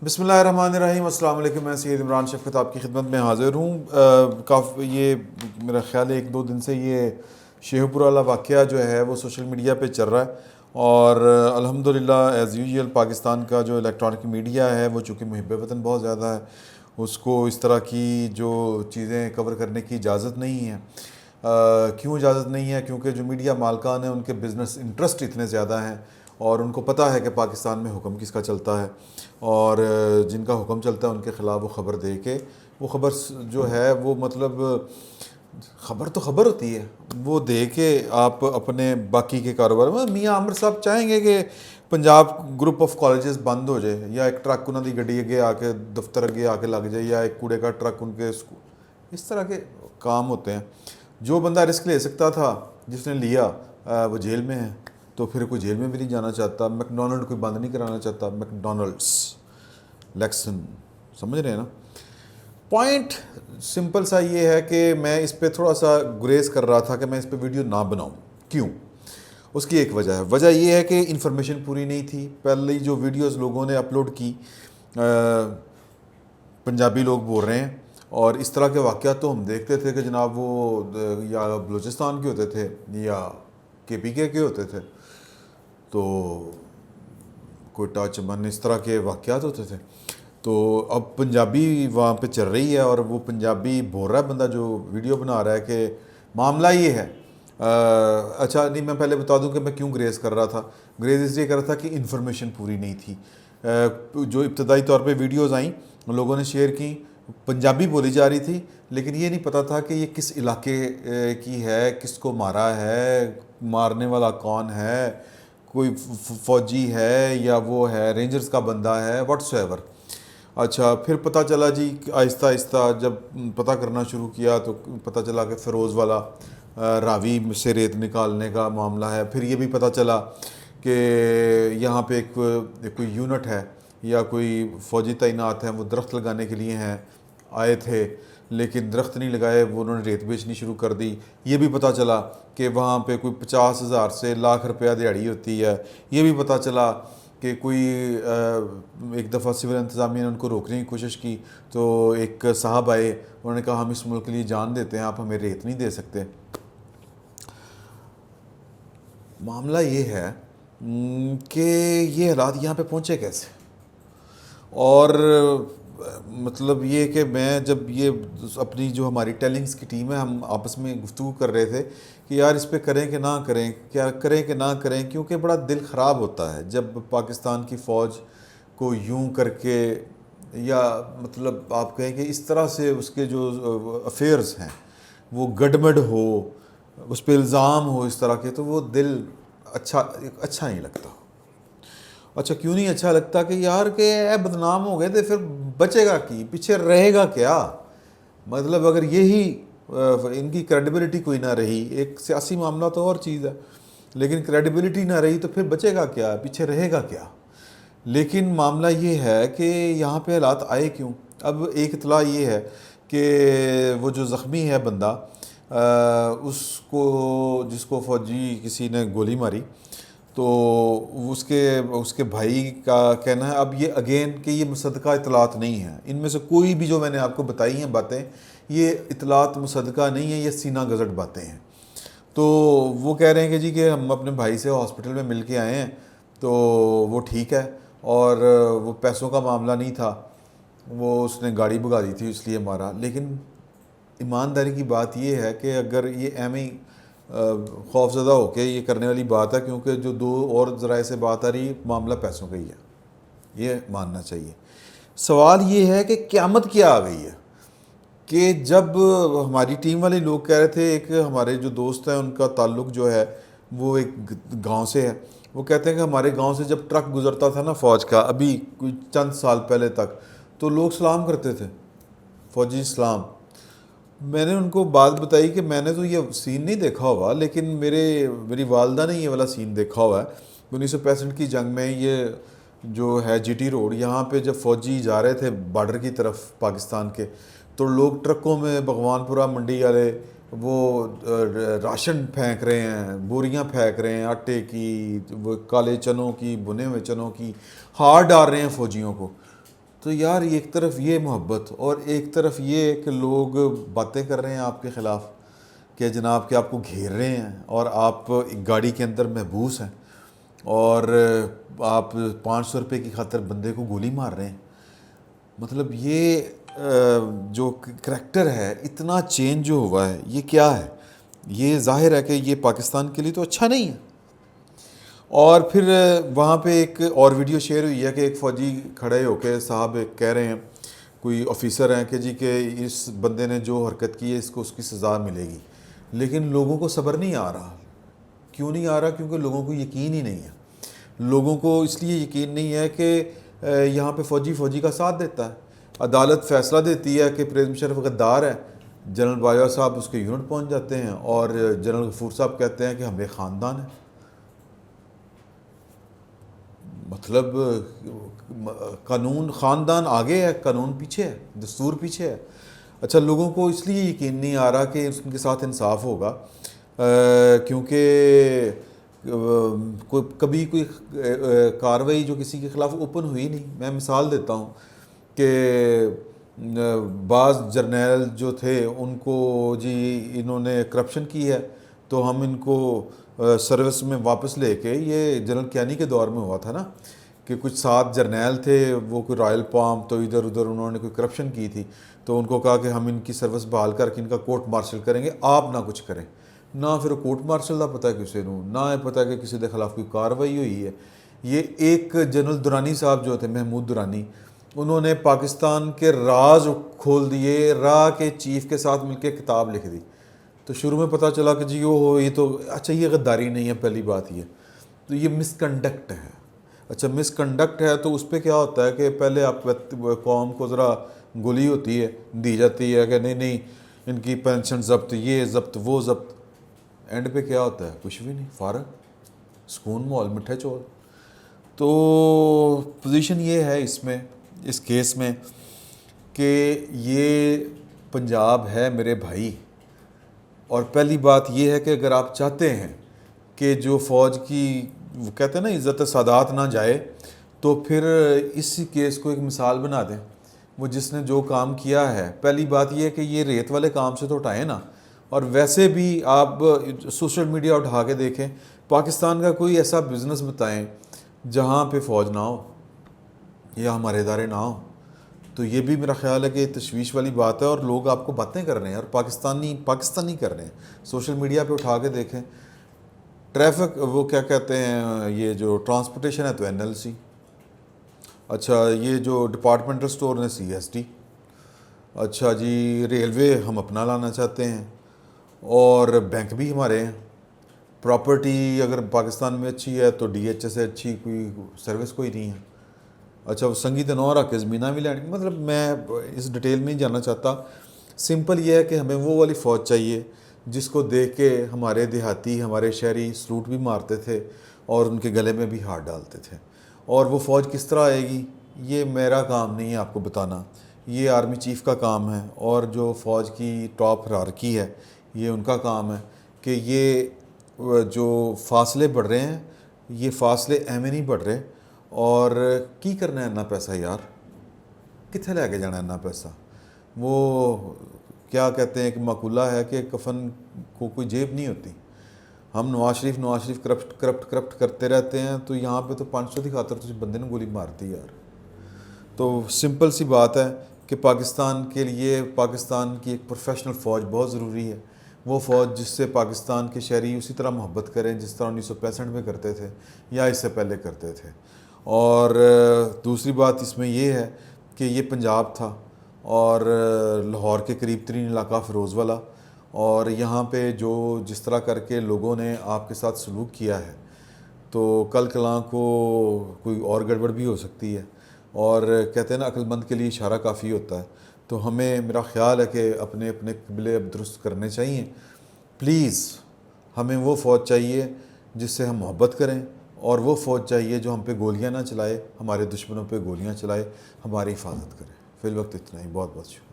بسم اللہ الرحمن الرحیم۔ السلام علیکم، میں سید عمران شفقت آپ کی خدمت میں حاضر ہوں۔ کافی یہ میرا خیال ہے 1-2 دن سے یہ شیخ پورہ والا واقعہ جو ہے وہ سوشل میڈیا پہ چل رہا ہے، اور الحمدللہ ایز یوزول پاکستان کا جو الیکٹرانک میڈیا ہے وہ چونکہ محب وطن بہت زیادہ ہے، اس کو اس طرح کی جو چیزیں کور کرنے کی اجازت نہیں ہے۔ کیوں اجازت نہیں ہے؟ کیونکہ جو میڈیا مالکان ہیں ان کے بزنس انٹرسٹ اتنے زیادہ ہیں، اور ان کو پتہ ہے کہ پاکستان میں حکم کس کا چلتا ہے، اور جن کا حکم چلتا ہے ان کے خلاف وہ خبر دے کے وہ خبر جو ہے وہ مطلب خبر تو خبر ہوتی ہے، وہ دے کے آپ اپنے باقی کے کاروبار میں میاں عامر صاحب چاہیں گے کہ پنجاب گروپ آف کالجز بند ہو جائے، یا ایک ٹرک انہوں دی گڈی اگے آ کے دفتر اگے آ کے لگ جائے، یا ایک کوڑے کا ٹرک ان کے اس طرح کے کام ہوتے ہیں۔ جو بندہ رسک لے سکتا تھا جس نے لیا وہ جیل میں ہے، تو پھر کوئی جیل میں بھی نہیں جانا چاہتا۔ میک ڈونلڈ کوئی بند نہیں کرانا چاہتا، میک ڈونلڈس لیکسن، سمجھ رہے ہیں نا؟ پوائنٹ سمپل سا یہ ہے کہ میں اس پہ تھوڑا سا گریز کر رہا تھا کہ میں اس پہ ویڈیو نہ بناؤں۔ کیوں؟ اس کی ایک وجہ ہے۔ وجہ یہ ہے کہ انفارمیشن پوری نہیں تھی۔ پہلی جو ویڈیوز لوگوں نے اپلوڈ کی، پنجابی لوگ بول رہے ہیں، اور اس طرح کے واقعات تو ہم دیکھتے تھے کہ جناب وہ یا بلوچستان کے ہوتے تھے یا KPK کے ہوتے تھے، تو کوئٹہ چمن اس طرح کے واقعات ہوتے تھے۔ تو اب پنجابی وہاں پہ چل رہی ہے، اور وہ پنجابی بول رہا ہے بندہ جو ویڈیو بنا رہا ہے کہ معاملہ یہ ہے۔ اچھا نہیں، میں پہلے بتا دوں کہ میں کیوں گریز کر رہا تھا۔ گریز اس لیے کر رہا تھا کہ انفارمیشن پوری نہیں تھی۔ جو ابتدائی طور پہ ویڈیوز آئیں لوگوں نے شیئر کی، پنجابی بولی جا رہی تھی، لیکن یہ نہیں پتہ تھا کہ یہ کس علاقے کی ہے، کس کو مارا ہے، مارنے والا کون ہے، کوئی فوجی ہے یا وہ ہے رینجرز کا بندہ ہے، واٹس ایور۔ اچھا پھر پتہ چلا جی، آہستہ آہستہ جب پتہ کرنا شروع کیا تو پتہ چلا کہ فیروز والا راوی سے ریت نکالنے کا معاملہ ہے۔ پھر یہ بھی پتہ چلا کہ یہاں پہ ایک کوئی یونٹ ہے یا کوئی فوجی تعینات ہیں، وہ درخت لگانے کے لیے ہیں آئے تھے، لیکن درخت نہیں لگائے، وہ انہوں نے ریت بیچنی شروع کر دی۔ یہ بھی پتہ چلا کہ وہاں پہ کوئی 50,000 سے لاکھ روپیہ دیہڑی ہوتی ہے۔ یہ بھی پتہ چلا کہ کوئی ایک دفعہ سول انتظامیہ نے ان کو روکنے کی کوشش کی، تو ایک صاحب آئے، انہوں نے کہا ہم اس ملک کے لیے جان دیتے ہیں، آپ ہمیں ریت نہیں دے سکتے۔ معاملہ یہ ہے کہ یہ حالات یہاں پہ پہنچے کیسے، اور مطلب یہ کہ میں جب یہ اپنی جو ہماری ٹیلنگز کی ٹیم ہے، ہم آپس میں گفتگو کر رہے تھے کہ یار اس پہ کریں کہ نہ کریں، کیا کریں کہ نہ کریں، کیونکہ بڑا دل خراب ہوتا ہے جب پاکستان کی فوج کو یوں کر کے، یا مطلب آپ کہیں کہ اس طرح سے اس کے جو افیئرز ہیں وہ گڈمڈ ہو، اس پہ الزام ہو اس طرح کے، تو وہ دل اچھا نہیں لگتا۔ اچھا کیوں نہیں اچھا لگتا کہ یار کہ اے بدنام ہو گئے تو پھر بچے گا کی، پیچھے رہے گا کیا؟ مطلب اگر یہی ان کی کریڈیبلٹی کوئی نہ رہی، ایک سیاسی معاملہ تو اور چیز ہے، لیکن کریڈیبلٹی نہ رہی تو پھر بچے گا کیا، پیچھے رہے گا کیا؟ لیکن معاملہ یہ ہے کہ یہاں پہ حالات آئے کیوں؟ اب ایک اطلاع یہ ہے کہ وہ جو زخمی ہے بندہ، اس کو جس کو فوجی کسی نے گولی ماری، تو اس کے بھائی کا کہنا ہے، اب یہ اگین کہ یہ مصدقہ اطلاعات نہیں ہیں، ان میں سے کوئی بھی جو میں نے آپ کو بتائی ہیں باتیں، یہ اطلاعات مصدقہ نہیں ہیں، یہ سینہ گزٹ باتیں ہیں۔ تو وہ کہہ رہے ہیں کہ جی کہ ہم اپنے بھائی سے ہاسپٹل میں مل کے آئے ہیں، تو وہ ٹھیک ہے، اور وہ پیسوں کا معاملہ نہیں تھا، وہ اس نے گاڑی بھگا دی تھی اس لیے مارا۔ لیکن ایمانداری کی بات یہ ہے کہ اگر یہ ایم خوف زدہ ہو کے یہ کرنے والی بات ہے، کیونکہ جو دو اور ذرائع سے بات آ رہی ہے، معاملہ پیسوں کا ہی ہے، یہ ماننا چاہیے۔ سوال یہ ہے کہ قیامت کیا آ گئی ہے کہ جب ہماری ٹیم والے لوگ کہہ رہے تھے، ایک ہمارے جو دوست ہیں ان کا تعلق جو ہے وہ ایک گاؤں سے ہے، وہ کہتے ہیں کہ ہمارے گاؤں سے جب ٹرک گزرتا تھا نا فوج کا، ابھی کوئی چند سال پہلے تک، تو لوگ سلام کرتے تھے، فوجی سلام۔ میں نے ان کو بات بتائی کہ میں نے تو یہ سین نہیں دیکھا ہوا، لیکن میری والدہ نے یہ والا سین دیکھا ہوا ہے 1965 کی جنگ میں۔ یہ جو ہے GT روڈ، یہاں پہ جب فوجی جا رہے تھے بارڈر کی طرف پاکستان کے، تو لوگ ٹرکوں میں بھگوان پورہ منڈی والے وہ راشن پھینک رہے ہیں، بوریاں پھینک رہے ہیں آٹے کی، وہ کالے چنوں کی، بنے ہوئے چنوں کی، ہار ڈال رہے ہیں فوجیوں کو۔ تو یار ایک طرف یہ محبت اور ایک طرف یہ کہ لوگ باتیں کر رہے ہیں آپ کے خلاف کہ جناب کہ آپ کو گھیر رہے ہیں اور آپ ایک گاڑی کے اندر محبوس ہیں اور آپ 500 روپے کی خاطر بندے کو گولی مار رہے ہیں. مطلب یہ جو کریکٹر ہے اتنا چینج جو ہوا ہے یہ کیا ہے؟ یہ ظاہر ہے کہ یہ پاکستان کے لیے تو اچھا نہیں ہے. اور پھر وہاں پہ ایک اور ویڈیو شیئر ہوئی ہے کہ ایک فوجی کھڑے ہو کے صاحب کہہ رہے ہیں کوئی آفیسر ہیں کہ جی کہ اس بندے نے جو حرکت کی ہے اس کو اس کی سزا ملے گی. لیکن لوگوں کو صبر نہیں آ رہا. کیوں نہیں آ رہا؟ کیونکہ لوگوں کو یقین ہی نہیں ہے. لوگوں کو اس لیے یقین نہیں ہے کہ یہاں پہ فوجی کا ساتھ دیتا ہے. عدالت فیصلہ دیتی ہے کہ پرویز مشرف غدار ہے، جنرل باجوہ صاحب اس کے یونٹ پہنچ جاتے ہیں اور جنرل غفور صاحب کہتے ہیں کہ ہم ایک خاندان ہیں. مطلب قانون خاندان آگے ہے، قانون پیچھے ہے، دستور پیچھے ہے. اچھا لوگوں کو اس لیے یقین نہیں آ رہا کہ ان کے ساتھ انصاف ہوگا کیونکہ کبھی کوئی کارروائی جو کسی کے خلاف اوپن ہوئی نہیں. میں مثال دیتا ہوں کہ بعض جرنیل جو تھے ان کو جی انہوں نے کرپشن کی ہے تو ہم ان کو سروس میں واپس لے کے، یہ جنرل کیانی کے دور میں ہوا تھا نا کہ کچھ 7 جرنیل تھے وہ کوئی رائل پام تو ادھر ادھر انہوں نے کوئی کرپشن کی تھی تو ان کو کہا کہ ہم ان کی سروس بحال کر کے ان کا کورٹ مارشل کریں گے، آپ نہ کچھ کریں. نہ پھر کورٹ مارشل دا پتہ ہے کسی نو، نہ پتہ کہ کسی کے خلاف کوئی کارروائی ہوئی ہے. یہ ایک جنرل درانی صاحب جو تھے محمود درانی، انہوں نے پاکستان کے راز کھول دیے، راہ کے چیف کے ساتھ مل کے کتاب لکھ دی. تو شروع میں پتہ چلا کہ جی یہ تو اچھا یہ غداری نہیں ہے. پہلی بات یہ تو یہ مس کنڈکٹ ہے. اچھا مس کنڈکٹ ہے تو اس پہ کیا ہوتا ہے کہ پہلے آپ قوم کو ذرا گولی ہوتی ہے، دی جاتی ہے کہ نہیں ان کی پینشن ضبط، یہ ضبط وہ ضبط. اینڈ پہ کیا ہوتا ہے؟ کچھ بھی نہیں، فارغ سکون مول مٹھے چول. تو پوزیشن یہ ہے اس کیس میں کہ یہ پنجاب ہے میرے بھائی. اور پہلی بات یہ ہے کہ اگر آپ چاہتے ہیں کہ جو فوج کی وہ کہتے ہیں نا عزت سادات نہ جائے تو پھر اسی کیس کو ایک مثال بنا دیں. وہ جس نے جو کام کیا ہے، پہلی بات یہ ہے کہ یہ ریت والے کام سے تو اٹھائیں نا. اور ویسے بھی آپ سوشل میڈیا اٹھا کے دیکھیں، پاکستان کا کوئی ایسا بزنس بتائیں جہاں پہ فوج نہ ہو یا ہمارے ادارے نہ ہوں. تو یہ بھی میرا خیال ہے کہ تشویش والی بات ہے اور لوگ آپ کو باتیں کر رہے ہیں اور پاکستانی کر رہے ہیں. سوشل میڈیا پہ اٹھا کے دیکھیں، ٹریفک وہ کیا کہتے ہیں، یہ جو ٹرانسپورٹیشن ہے تو NLC، اچھا یہ جو ڈپارٹمنٹل سٹور نے CSD، اچھا جی ریلوے ہم اپنا لانا چاہتے ہیں اور بینک بھی ہمارے ہیں. پراپرٹی اگر پاکستان میں اچھی ہے تو DHS سے اچھی کوئی سروس کوئی نہیں ہے. اچھا وہ سنگی تنور آ کے زمینہ بھی لینڈ. مطلب میں اس ڈیٹیل میں نہیں جانا چاہتا. سمپل یہ ہے کہ ہمیں وہ والی فوج چاہیے جس کو دیکھ کے ہمارے دیہاتی ہمارے شہری سلوٹ بھی مارتے تھے اور ان کے گلے میں بھی ہاتھ ڈالتے تھے. اور وہ فوج کس طرح آئے گی یہ میرا کام نہیں ہے آپ کو بتانا، یہ آرمی چیف کا کام ہے اور جو فوج کی ٹاپ ہرارکی ہے یہ ان کا کام ہے کہ یہ جو فاصلے بڑھ رہے ہیں یہ فاصلے ایویں نہیں بڑھ رہے. اور کی کرنا ہے اتنا پیسہ یار؟ کتنے لے کے جانا ہے اتنا پیسہ؟ وہ کیا کہتے ہیں کہ مقولہ ہے کہ کفن کو کوئی جیب نہیں ہوتی. ہم نواز شریف کرپٹ کرتے رہتے ہیں تو یہاں پہ تو 500 کی خاطر تو بندے نے گولی مارتی یار. تو سمپل سی بات ہے کہ پاکستان کے لیے پاکستان کی ایک پروفیشنل فوج بہت ضروری ہے. وہ فوج جس سے پاکستان کے شہری اسی طرح محبت کریں جس طرح 1965 میں کرتے تھے یا اس سے پہلے کرتے تھے. اور دوسری بات اس میں یہ ہے کہ یہ پنجاب تھا اور لاہور کے قریب ترین علاقہ فیروز والا، اور یہاں پہ جو جس طرح کر کے لوگوں نے آپ کے ساتھ سلوک کیا ہے تو کل کلاں کو کوئی اور گڑبڑ بھی ہو سکتی ہے. اور کہتے ہیں نا عقل مند کے لیے اشارہ کافی ہوتا ہے. تو ہمیں میرا خیال ہے کہ اپنے قبلے اب درست کرنے چاہیے. پلیز ہمیں وہ فوج چاہیے جس سے ہم محبت کریں اور وہ فوج چاہیے جو ہم پہ گولیاں نہ چلائے، ہمارے دشمنوں پہ گولیاں چلائے، ہماری حفاظت کرے. فی الوقت اتنا ہی. بہت بہت شکریہ.